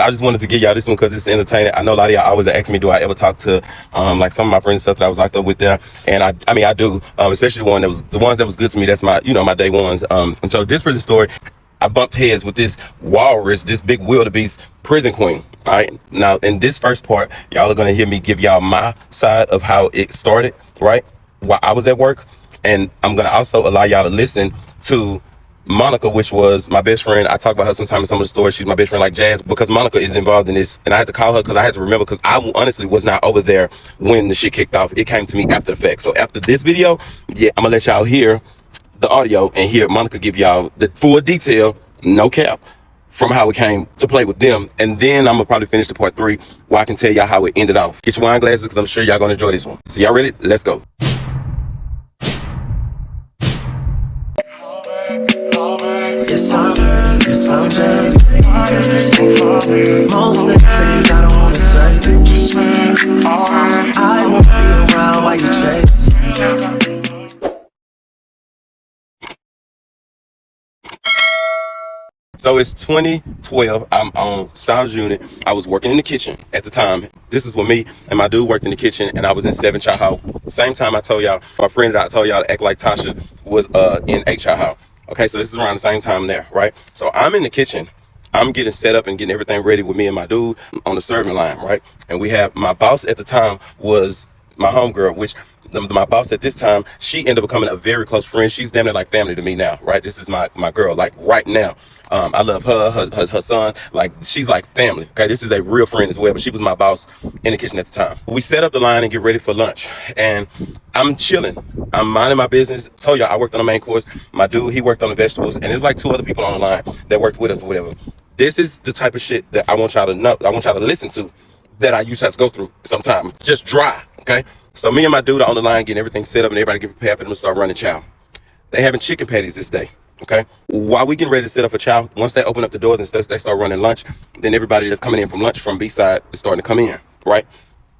I just wanted to give y'all this one because it's entertaining. I know a lot of y'all always ask me, do I ever talk to like some of my friends and stuff that I was locked up with there? And I mean I do, especially the ones that was good to me. That's my my day ones. And so this prison story, I bumped heads with this walrus, this big wildebeest prison queen. All right, now in this first part, y'all are gonna hear me give y'all my side of how it started, right? While I was at work, and I'm gonna also allow y'all to listen to Monica, which was my best friend. I talk about her sometimes in some of the stories. She's my best friend like Jazz, because Monica is involved in this. And I had to call her because I had to remember, because I honestly was not over there when the shit kicked off. It came to me after the fact. So after this video, yeah, I'm gonna let y'all hear the audio and hear Monica give y'all the full detail, no cap, from how it came to play with them. And then I'm gonna probably finish the part 3 where I can tell y'all how it ended off. Get your wine glasses because I'm sure y'all gonna enjoy this one. So y'all ready? Let's go. Guess I'm jaded. Most of the things I don't wanna say. I won't be around while you chase. So it's 2012. I'm on Styles Unit. I was working in the kitchen at the time. This is when me and my dude worked in the kitchen, and I was in 7 Jailhouse. Same time I told y'all, my friend that I told y'all to act like Tasha was in 8 Jailhouse. Okay, so this is around the same time there, right? So I'm in the kitchen. I'm getting set up and getting everything ready with me and my dude on the serving line, right? And we have my boss at the time was my homegirl, which my boss at this time, she ended up becoming a very close friend. She's damn near like family to me now, right? This is my girl, like right now. I love her son, like she's like family. Okay, this is a real friend as well, but she was my boss in the kitchen at the time. We set up the line and get ready for lunch, and I'm chilling. I'm minding my business. Told y'all I worked on the main course. My dude, he worked on the vegetables, and there's like 2 other people on the line that worked with us or whatever. This is the type of shit that I want y'all to know, I want y'all to listen to, that I used to have to go through sometimes. Just dry, okay? So me and my dude are on the line getting everything set up and everybody getting prepared for them to start running chow. They having chicken patties this day, okay? While we getting ready to set up for chow, once they open up the doors and stuff, they start running lunch, then everybody that's coming in from lunch from B-side is starting to come in, right?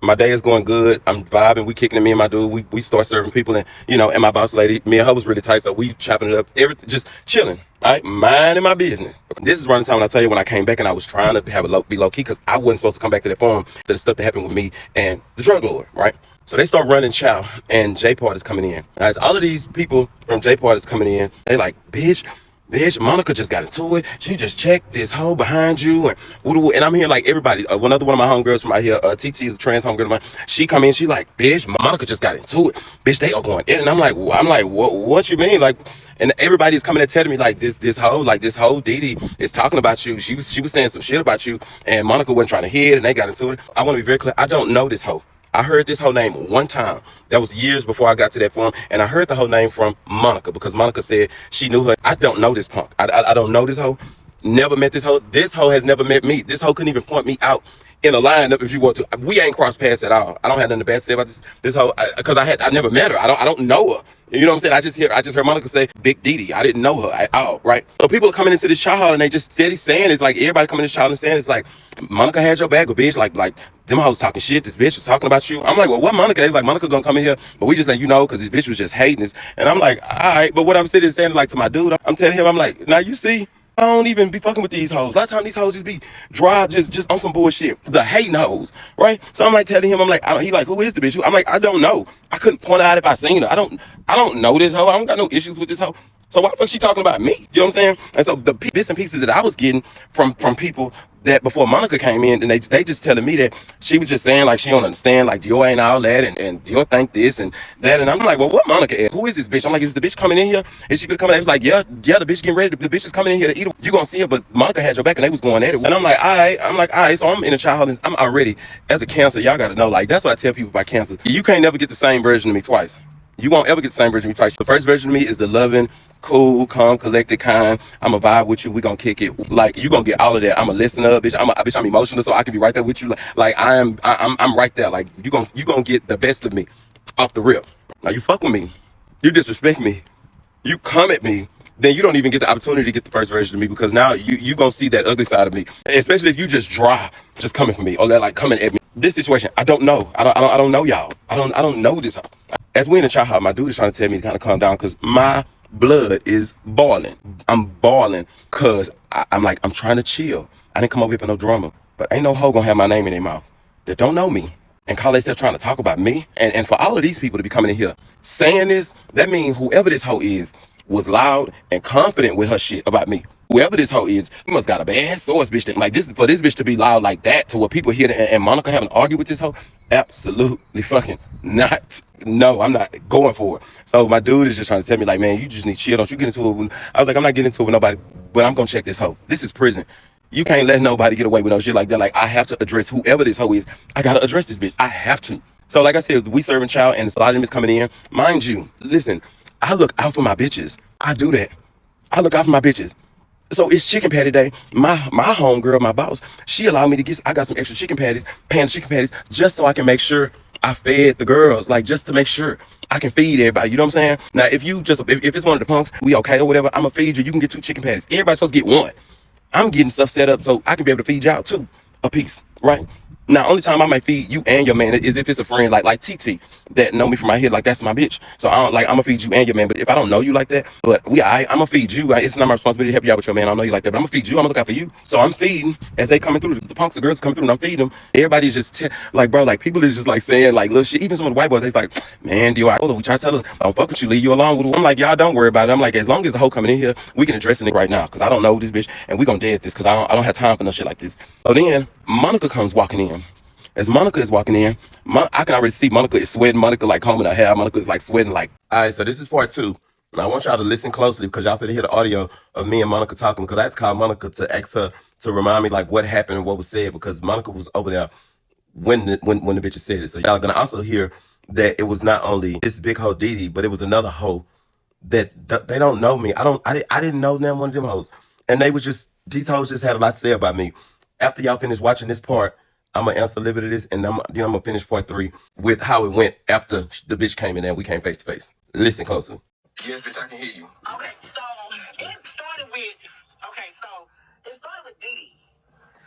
My day is going good. I'm vibing. We kicking it. Me and my dude, we start serving people, and and my boss lady, me and her was really tight, so we chopping it up, everything, just chilling, right? Minding my business. This is around the time when I tell you when I came back and I was trying to be low key, because I wasn't supposed to come back to that farm, to the stuff that happened with me and the drug lord, right? So they start running chow, and J-Part is coming in. As all of these people from J-Part is coming in, they like, bitch, Monica just got into it. She just checked this hoe behind you, and I'm here like everybody. One of my homegirls from out here, TT is a trans homegirl of mine. She come in, she like, bitch, Monica just got into it. Bitch, they are going in, and I'm like, what you mean? Like, and everybody's coming and telling me like this whole Didi is talking about you. She was saying some shit about you, and Monica wasn't trying to hear it, and they got into it. I want to be very clear. I don't know this hoe. I heard this whole name one time. That was years before I got to that farm, and I heard the whole name from Monica because Monica said she knew her. I don't know this punk. I don't know this hoe. Never met this hoe. This hoe has never met me. This hoe couldn't even point me out in a lineup if you want to. We ain't crossed paths at all. I don't have nothing bad to say about this hoe because I never met her. I don't know her. You know what I'm saying? I just heard Monica say Big Didi. I didn't know her at all, right? So people are coming into this child and they just steady saying, it's like everybody coming to this child and saying, it's like, Monica had your back, but bitch, like them hoes talking shit. This bitch was talking about you. I'm like, well, what Monica? They was like, Monica gonna come in here, but we just let you know because this bitch was just hating us. And I'm like, all right, but what I'm sitting saying like to my dude, I'm telling him, I'm like, now you see, I don't even be fucking with these hoes. A lot of times these hoes just be dry, just on some bullshit. The hating hoes, right? So I'm like telling him, I'm like, he like, who is the bitch? I'm like, I don't know. I couldn't point out if I seen her. I don't know this hoe. I don't got no issues with this hoe. So why the fuck she talking about me? You know what I'm saying? And so the bits and pieces that I was getting from people that before Monica came in, and they just telling me that she was just saying like she don't understand, like Dior ain't all that, and Dior think this and that, and I'm like, well, what Monica is? Who is this bitch? I'm like, is the bitch coming in here? Is she gonna come in? He was like, yeah, the bitch getting ready. The bitch is coming in here to eat her. You gonna see her, but Monica had your back, and they was going at it. And I'm like, all right. So I'm in a childhood. I'm already as a cancer. Y'all gotta know, like that's what I tell people about cancer. You can't never get the same version of me twice. You won't ever get the same version of me twice. The first version of me is the loving, cool, calm, collected kind. I'ma vibe with you. We gonna kick it. Like you gonna get all of that. I'm a listener, bitch. I'm emotional, so I can be right there with you. Like I'm right there. Like you gonna get the best of me off the rip. Now you fuck with me, you disrespect me, you come at me, then you don't even get the opportunity to get the first version of me because now you gonna see that ugly side of me. Especially if you just dry, just coming for me or that like coming at me. This situation, I don't know. I don't know y'all. I don't know this. As we in the child, my dude is trying to tell me to kind of calm down because my blood is boiling. I'm boiling because I'm trying to chill. I didn't come over here for no drama. But ain't no hoe gonna have my name in their mouth that don't know me and call themselves trying to talk about me. And for all of these people to be coming in here saying this, that means whoever this hoe is was loud and confident with her shit about me. Whoever this hoe is, you must got a bad source, bitch. Like this, for this bitch to be loud like that to where people hear and Monica having to argue with this hoe, absolutely fucking not. No, I'm not going for it. So my dude is just trying to tell me like, man, you just need chill. Don't you get into it with, I was like, I'm not getting into it with nobody, but I'm gonna check this hoe. This is prison. You can't let nobody get away with no shit like that. Like, I have to address whoever this hoe is. I gotta address this bitch. I have to. So, like I said, we serving child and a lot of them is coming in. Mind you, listen, I look out for my bitches. I do that. I look out for my bitches. So it's chicken patty day. My homegirl, my boss, she allowed me to get, I got some extra chicken patties, pan of chicken patties, just so I can make sure I fed the girls, like just to make sure I can feed everybody. You know what I'm saying? Now, if you just, if it's one of the punks, we okay or whatever, I'm gonna feed you. You can get 2 chicken patties. Everybody's supposed to get 1. I'm getting stuff set up so I can be able to feed y'all 2 a piece, right? Now, only time I might feed you and your man is if it's a friend like TT that know me from my head, like that's my bitch. So I don't like I'm gonna feed you and your man. But if I don't know you like that, but I'm gonna feed you. It's not my responsibility to help you out with your man. I don't know you like that, but I'm gonna feed you. I'm gonna look out for you. So I'm feeding as they coming through. The punks, the girls coming through, and I'm feeding them. Everybody's just like, bro, like people is just like saying like little shit. Even some of the white boys, they like, man, do I? We try to tell her, I don't fuck with you, leave you alone. I'm like, y'all don't worry about it. I'm like, as long as the hoe coming in here, we can address it right now, cause I don't know this bitch, and we gonna dead this, cause I don't have time for no shit like this. So then Monica comes walking in. As Monica is walking in, I can already see Monica is sweating. Monica like combing her hair. Monica is like sweating like. All right, so this is part 2. And I want y'all to listen closely because y'all finna hear the audio of me and Monica talking, because I had to call Monica to ask her to remind me like what happened and what was said, because Monica was over there when the bitches said it. So y'all are gonna also hear that it was not only this big hoe Didi, but it was another hoe that they don't know me. I didn't know them, one of them hoes. And they was just, these hoes just had a lot to say about me. After y'all finish watching this part, I'm gonna answer a little bit of this, and then I'm gonna finish part 3 with how it went after the bitch came in and we came face to face. Listen closer. Yes, bitch, I can hear you. Okay, so it started with, it started with Didi.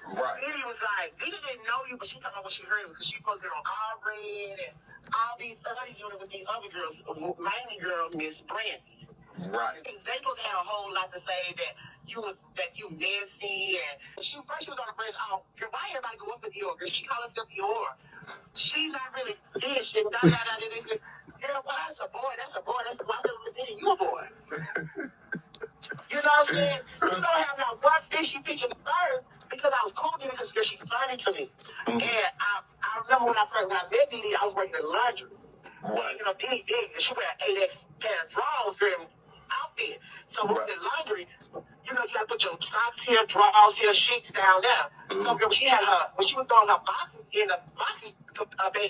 Right. Didi was like, Didi didn't know you, but she talking about what she heard because she posted on All Red and all these other units with these other girls, mainly girl, Miss Brandy. Right. They both had a whole lot to say that you messy, and she was on the bridge. Oh, girl, why everybody go up with Dior? Girl, she call herself Dior. She not really seeing shit. This. Girl, why that's a boy? That's a boy. That's a boy. I said, Miss Didi, you a boy. You know what I'm saying? You don't have not one fishy picture first because I was cool with her because she's funny to me. Mm-hmm. And I remember when I met Didi, I was working in laundry. Right. And, Didi big, and she wear an 8X pair of drawers during outfit. So with the laundry, you gotta put your socks here, drawers here, sheets down there. Mm-hmm. So when she was throwing her boxes in the boxes thing,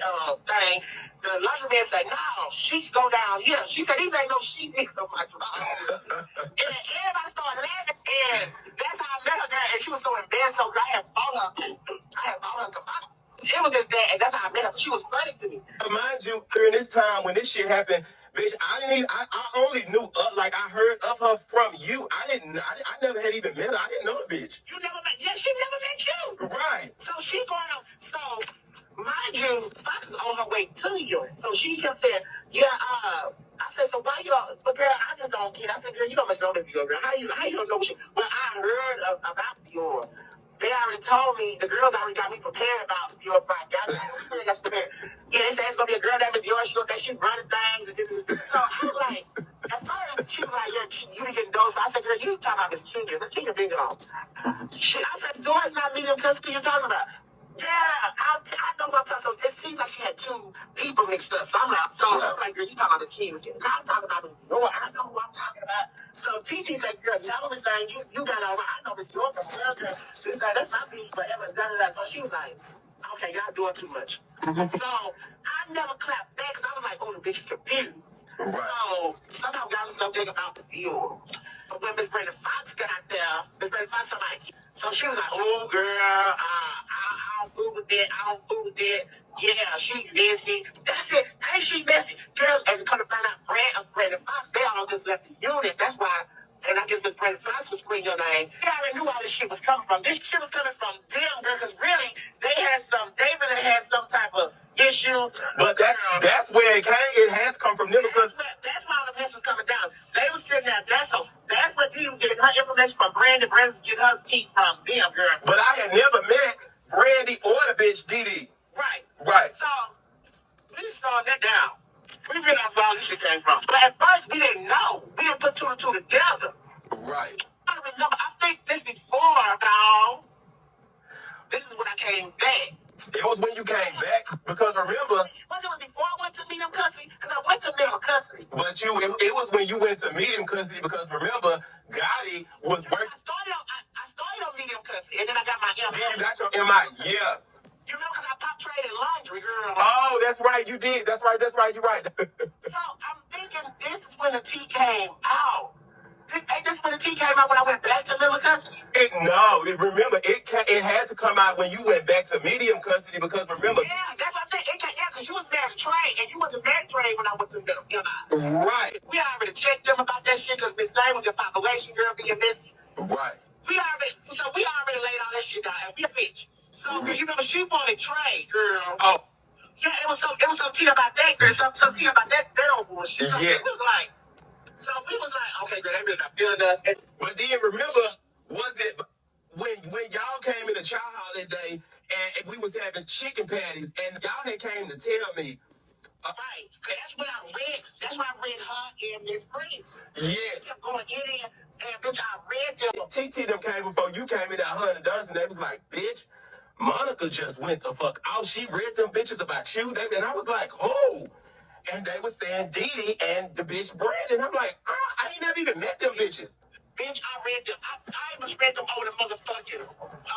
the laundry man said, no, sheets go down here. She said, these ain't no sheets, these are my drawers. And then everybody started laughing, and that's how I met her there. And she was so embarrassed, so I had bought her some boxes. It was just that, and that's how I met her. She was funny to me. Mind you, during this time when this shit happened, bitch, I only knew like I heard of her from you. I never had even met her. I didn't know the bitch. You never met? Yeah, she never met you. Right. So she going on. So mind you, Fox is on her way to you. So she kept saying, yeah. I said, so why you? But girl, I just don't get. I said, girl, you don't much know this Dior, girl. How you don't know what she? But I heard about Dior. They already told me, the girls already got me prepared about Dior Friday. Got me prepared. Yeah, they said it's gonna be a girl named Miss Dior. She gonna think she running things and this. So I was like, at first she was like, yeah, you be getting those. But I said, girl, you talking about Miss Kinga? Miss Kinga big on. I said, Dior's not medium because who you talking about? Yeah, I know what I'm talking about. So it seems like she had 2 people mixed up. So I'm like, girl, you talking about Miss Kinga? I'm talking about Miss Dior. I know who I'm talking about. So TT said, girl, no, Miss Thing, you got all right. I know Miss Dior from girl. This guy, that's my bitch forever. So she was like, okay, y'all doing too much. So I never clapped back because I was like, oh, the bitch is confused. Right. So somehow got something about Miss Dior. But when Miss Brandon Fox got there, Miss Brandon Fox, so she was like, oh, girl, I don't fool with that. I don't fool with that. Yeah, she messy. That's it. Ain't she messy? Girl, and come to find out, Brandon Fox, they all just left the unit. That's why. And I guess Miss Brandon Fox was screaming your name. They already knew where this shit was coming from. This shit was coming from them, girl, because really, they really had some type of issues. But that's where it came. It has come from them because that's why the mess was coming down. They was sitting there. That's what Dee was getting her information from Brandon. Brandon was getting her teeth from them, girl. But I had never met Brandy or the bitch Didi. Right. Right. So we started that down. We realized where all this shit came from. But at first we didn't know. We didn't put two and two together. Right. I don't remember. I think this before now. This is when I came back. It was when you came back, because remember. Was it before I went to meet him custody? Because I went to meet him custody. But it was when you went to meet him custody, because remember, Gotti was working. I started on meet him custody, and then I got my MI. Then you got your MI, yeah. You remember because I pop traded laundry, girl. Oh, that's right, you did. That's right, you're right. So I'm thinking this is when the tea came out. Ain't this when the tea came out when I went back to little custody? Remember, it had to come out when you went back to medium custody, because remember. Yeah, that's what I said. Because you was married to Trey, and you wasn't married to Trey when I went to middle. Right. We already checked them about that shit because Miss Day was your population girl being missing. Right. We already laid all that shit down, and we a bitch. So girl, you remember she wanted Trey, girl. Oh. Yeah, it was some tea about that, girl. Some tea about that old bullshit. So yeah. We was like, okay, girl, they really not feeling us. But then remember, was it when y'all came in the chow hall that day and we was having chicken patties and y'all had came to tell me. Right. That's when I read her and Miss Frenn. Yes. Kept going in and bitch, I read them. TT them came before you came in at $100 and they was like, bitch, Monica just went the fuck out. She read them bitches about you. And I was like, oh. And they was saying Didi and the bitch Brandon. I'm like, I ain't never even met them bitches. Bitch, I read them. I almost read them over the motherfucking.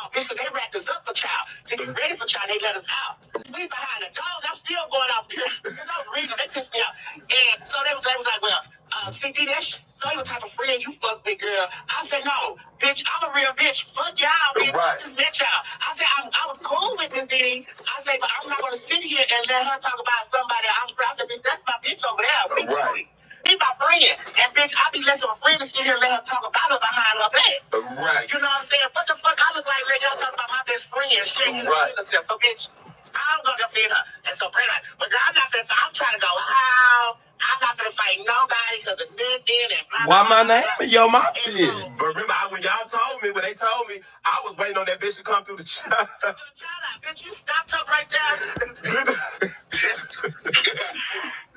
Bitch, they wrapped us up for child. To get ready for child, they let us out. We behind the doors. I'm still going off here. Because I was reading them. They pissed me out. And so they was like, well, CD, that's the type of friend you fuck with, girl. I said, no, bitch, I'm a real bitch. Fuck y'all, bitch. Right. I just met y'all. I said, I was cool with Miss Didi. I said, but I'm not going to sit here and let her talk about somebody I'm friend. I said, bitch, that's my bitch over there. Right. Be my friend. And bitch, I be less of a friend to sit here and let her talk about her behind her back. Right. You know what I'm saying? What the fuck I look like letting y'all talk about my best friend? She ain't gonna defend herself. So bitch, I'm gonna defend her. And so but girl, I'm not finna fight. I'm trying to go how? I'm not finna fight nobody because of nothing and blah, why blah, my name in your mouth then? But remember, when they told me, I was waiting on that bitch to come through the child. Bitch, you stopped up right there.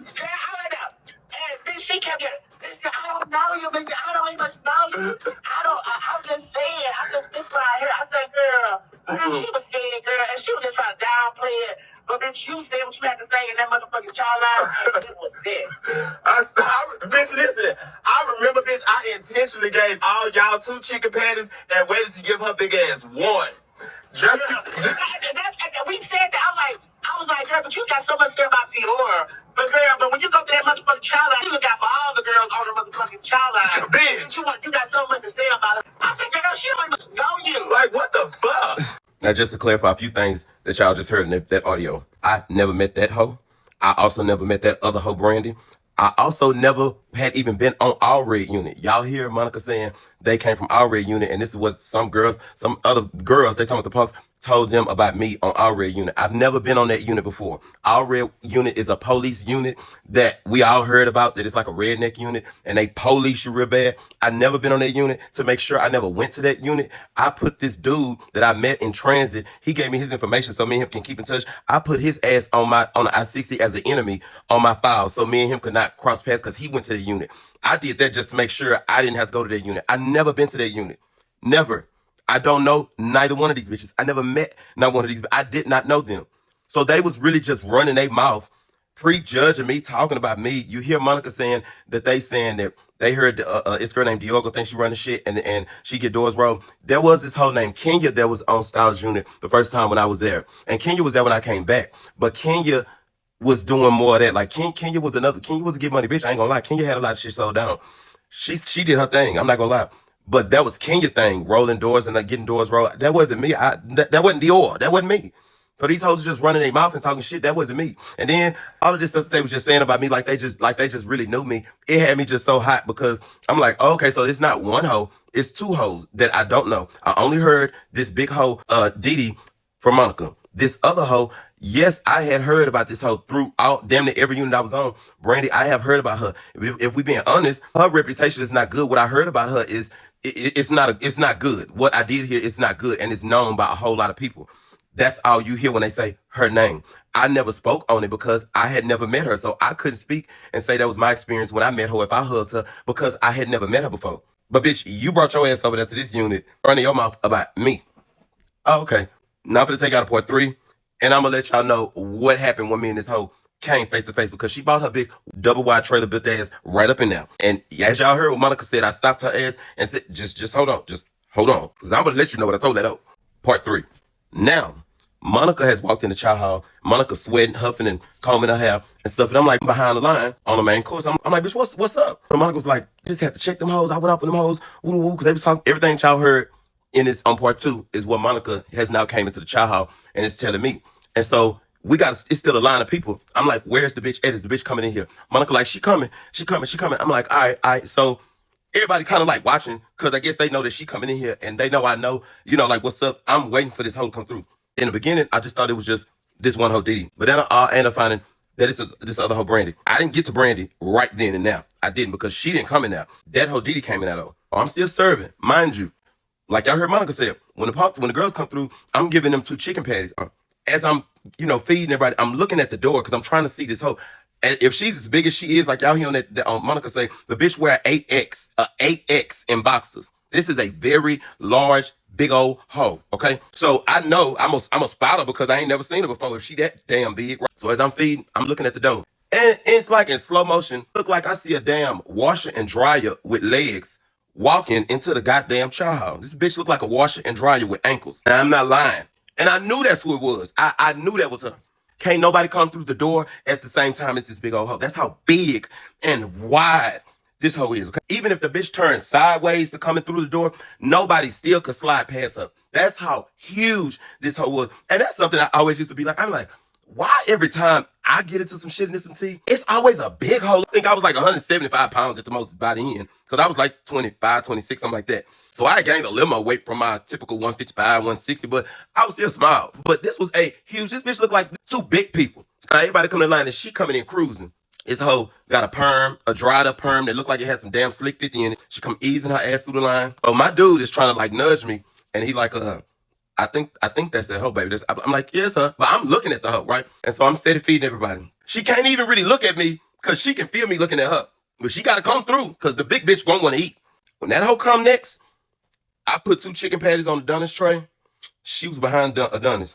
Yeah, I went up. And bitch, she kept getting, bitch, I don't know you, bitch. I don't even know you. I'm just saying. This what I heard. I said, girl, she was scared, girl, and she was just trying to downplay it. But bitch, you said what you had to say in that motherfucking child line, and it was it. Bitch, listen, I remember, bitch, I intentionally gave all y'all 2 chicken patties and waited to give her big ass 1. Just we said that. I was like, girl, but you got so much to say about Fiora. But when you go to that motherfucking child line, you look out for all the girls on the motherfucking child line. Bitch. You got so much to say about her. I said, girl, she don't even know you. Like, what the fuck? Now, just to clarify a few things that y'all just heard in that audio. I never met that hoe. I also never met that other hoe, Brandy. I also never had even been on our red unit. Y'all hear Monica saying they came from our red unit, and this is what some other girls, they told the punks, told them about me on our red unit. I've never been on that unit before. Our red unit is a police unit that we all heard about, that it's like a redneck unit, and they police you real bad. I never been on that unit. To make sure I never went to that unit, I put this dude that I met in transit, he gave me his information so me and him can keep in touch. I put his ass on the I-60 as an enemy on my file so me and him could not cross paths because he went to the unit. I did that just to make sure I didn't have to go to that unit. I never been to that unit. Never. I don't know neither one of these bitches. I never met not one of these. I did not know them. So they was really just running their mouth, prejudging me, talking about me. You hear Monica saying that they heard it's a girl named Diogo think she running shit and she get doors rolled. There was this whole named Kenya that was on Styles Unit the first time when I was there. And Kenya was there when I came back. But Kenya was doing more of that. Like Kenya was a get money bitch. I ain't gonna lie. Kenya had a lot of shit sold down. She did her thing. I'm not gonna lie. But that was Kenya thing, rolling doors and getting doors rolled. That wasn't me. That wasn't Dior. That wasn't me. So these hoes just running their mouth and talking shit. That wasn't me. And then all of this stuff they was just saying about me, like they just really knew me. It had me just so hot because I'm like, oh, okay, so it's not one hoe, it's 2 hoes that I don't know. I only heard this big hoe, Didi, from Monica. This other hoe, yes, I had heard about this hoe throughout damn near every unit I was on. Brandy, I have heard about her. If we being honest, her reputation is not good. What I heard about her is it's not good. What I did here is not good, and it's known by a whole lot of people. That's all you hear when they say her name. I never spoke on it because I had never met her. So I couldn't speak and say that was my experience when I met her if I hugged her because I had never met her before. But bitch, you brought your ass over there to this unit running your mouth about me. Oh, okay. Now I'm gonna take out a part 3, and I'm gonna let y'all know what happened when me and this hoe came face to face because she bought her big double wide trailer built ass right up in there. And as y'all heard what Monica said, I stopped her ass and said, just hold on, because I'm gonna let you know what I told that hoe. Part 3. Now, Monica has walked in the chow hall. Monica sweating, huffing, and combing her hair and stuff. And I'm like behind the line on the main course. I'm like, bitch, what's up? And Monica was like, just had to check them hoes. I went off with them hoes, because they was talking everything y'all heard in this on part 2 is what Monica has now came into the chow hall and is telling me. And so it's still a line of people. I'm like, where's the bitch? Is the bitch coming in here? Monica like, she coming. I'm like, all right. So everybody kind of like watching because I guess they know that she coming in here and they know I know, like what's up. I'm waiting for this hoe to come through. In the beginning, I just thought it was just this one hoe Diddy. But then I ended up finding that it's this other hoe Brandy. I didn't get to Brandy right then and now. I didn't because she didn't come in there. That hoe Diddy came in there though. Oh, I'm still serving, mind you. Like y'all heard Monica say, when the girls come through, I'm giving them 2 chicken patties. As I'm, feeding everybody, I'm looking at the door because I'm trying to see this hoe. And if she's as big as she is, like y'all hear on that Monica say, the bitch wear 8X in boxers. This is a very large, big old hoe. Okay, so I know I'm a spot her because I ain't never seen her before. If she that damn big, right? So as I'm feeding, I'm looking at the door, and it's like in slow motion. Look like I see a damn washer and dryer with legs walking into the goddamn chow hall. This bitch looked like a washer and dryer with ankles. And I'm not lying. And I knew that's who it was. I knew that was her. Can't nobody come through the door at the same time as this big old hoe. That's how big and wide this hoe is. Okay? Even if the bitch turns sideways to coming through the door, nobody still could slide past her. That's how huge this hoe was. And that's something I always used to be like, I'm like, why every time I get into some shit in this tea, it's always a big hoe. I think I was like 175 pounds at the most by the end. Because I was like 25, 26, something like that. So I gained a little more weight from my typical 155, 160, but I was still small. But this was a huge, this bitch looked like 2 big people. Now everybody coming in line and she coming in cruising. This hoe got a perm, a dried up perm that looked like it had some damn slick 50 in it. She come easing her ass through the line. Oh, my dude is trying to like nudge me. And he like, I think that's that hoe, baby. I'm like, yes, huh? But I'm looking at the hoe, right? And so I'm steady feeding everybody. She can't even really look at me because she can feel me looking at her. But she got to come through because the big bitch won't want to eat. When that hoe come next, I put 2 chicken patties on the Adonis tray. She was behind Adonis.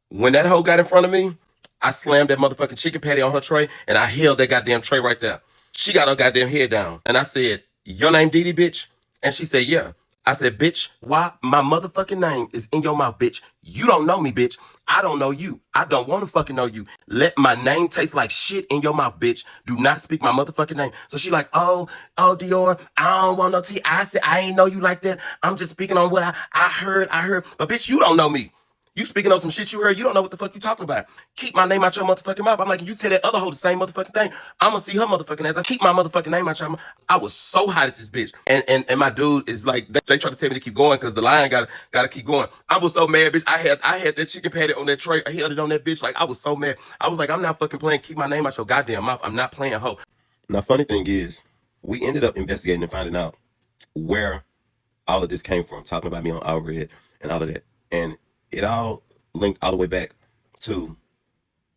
When that hoe got in front of me, I slammed that motherfucking chicken patty on her tray and I held that goddamn tray right there. She got her goddamn head down. And I said, your name Didi, bitch? And she said, yeah. I said, bitch, why my motherfucking name is in your mouth, bitch? You don't know me, bitch. I don't know you. I don't want to fucking know you. Let my name taste like shit in your mouth, bitch. Do not speak my motherfucking name. So she like, oh, Dior, I don't want no tea. I said, I ain't know you like that. I'm just speaking on what I heard. But bitch, you don't know me. You speaking on some shit you heard. You don't know what the fuck you talking about. Keep my name out your motherfucking mouth. I'm like, you tell that other hoe the same motherfucking thing, I'm gonna see her motherfucking ass. I keep my motherfucking name out your mouth. I was so hot at this bitch. And my dude is like, they try to tell me to keep going because the line gotta keep going. I was so mad, bitch. I had that chicken patty on that tray. I held it on that bitch. Like, I was so mad. I was like, I'm not fucking playing. Keep my name out your goddamn mouth. I'm not playing, hoe. Now, funny thing is, we ended up investigating and finding out where all of this came from, talking about me on Our Red and all of that. And it all linked all the way back to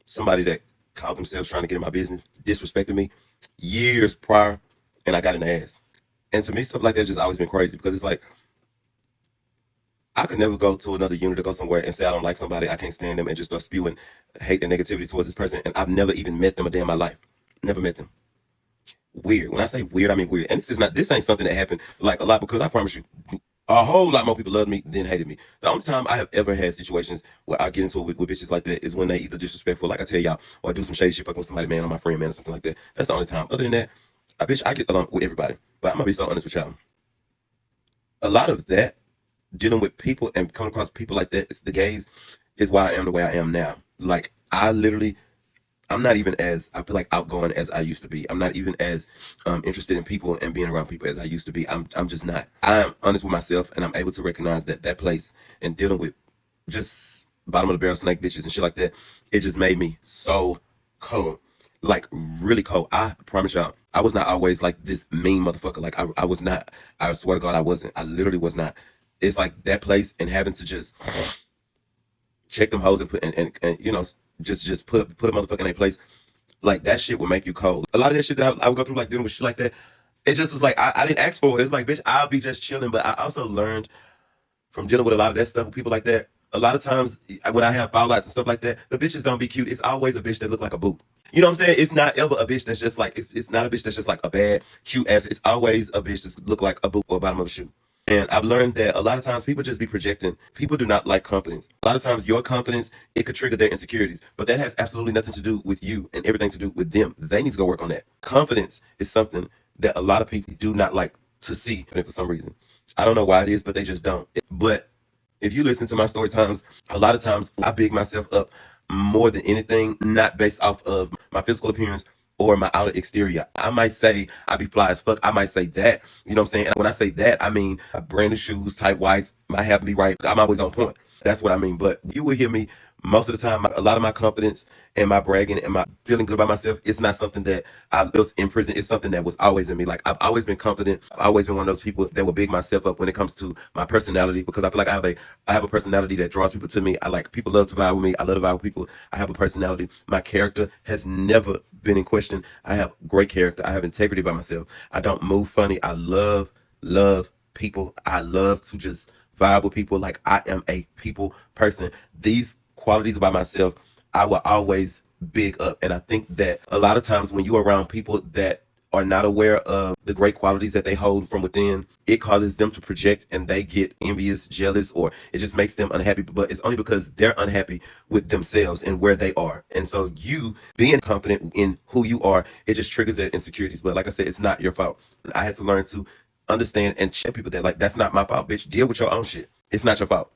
somebody that called themselves trying to get in my business, disrespected me years prior, and I got in the ass. And to me, stuff like that just always been crazy because it's like, I could never go to another unit or go somewhere and say I don't like somebody, I can't stand them, and just start spewing hate and negativity towards this person. And I've never even met them a day in my life. Never met them. Weird. When I say weird, I mean weird. And this ain't something that happened like a lot, because I promise you, a whole lot more people loved me than hated me. The only time I have ever had situations where I get into it with bitches like that is when they either disrespectful, like I tell y'all, or I do some shady shit fucking with somebody, man, or my friend, man, or something like that. That's the only time. Other than that, I get along with everybody. But I'm gonna be so honest with y'all. A lot of that, dealing with people and coming across people like that, it's the gays, is why I am the way I am now. Like, I'm not even as, I feel like, outgoing as I used to be. I'm not even as interested in people and being around people as I used to be. I'm just not. I'm honest with myself, and I'm able to recognize that place and dealing with just bottom of the barrel snake bitches and shit like that, it just made me so cold. Like, really cold. I promise y'all, I was not always like this mean motherfucker. Like, I was not. I swear to God, I wasn't. I literally was not. It's like that place and having to just check them hoes and put and you know, just put a motherfucker in their place. Like that shit will make you cold. A lot of that shit that I would go through, like dealing with shit like that, it just was like I didn't ask for it. It's like, bitch, I'll be just chilling. But I also learned from dealing with a lot of that stuff with people like that. A lot of times when I have foul outs and stuff like that, the bitches don't be cute. It's always a bitch that look like a boot. You know what I'm saying? It's not ever a bitch that's just like it's not a bitch that's just like a bad, cute ass. It's always a bitch that's look like a boot or a bottom of a shoe. And I've learned that a lot of times people just be projecting. People do not like confidence. A lot of times your confidence, it could trigger their insecurities. But that has absolutely nothing to do with you and everything to do with them. They need to go work on that. Confidence is something that a lot of people do not like to see for some reason. I don't know why it is, but they just don't. But if you listen to my story times, a lot of times I big myself up more than anything, not based off of my physical appearance or my outer exterior. I might say I be fly as fuck. I might say that. You know what I'm saying? And when I say that, I mean brand new shoes, tight whites, my hair be right. I'm always on point. That's what I mean. But you will hear me most of the time. A lot of my confidence and my bragging and my feeling good about myself, it's not something that I built in prison. It's something that was always in me. Like I've always been confident. I've always been one of those people that will big myself up when it comes to my personality, because I feel like I have a personality that draws people to me. I like people love to vibe with me. I love to vibe with people. I have a personality. My character has never been in question. I have great character. I have integrity by myself. I don't move funny. I love people. I love to just vibe with people. Like I am a people person. These qualities about myself, I will always big up. And I think that a lot of times when you're around people that are not aware of the great qualities that they hold from within, it causes them to project and they get envious, jealous, or it just makes them unhappy. But it's only because they're unhappy with themselves and where they are. And so you being confident in who you are, it just triggers their insecurities. But like I said, it's not your fault. I had to learn to understand and check people that like, that's not my fault, bitch. Deal with your own shit. It's not your fault.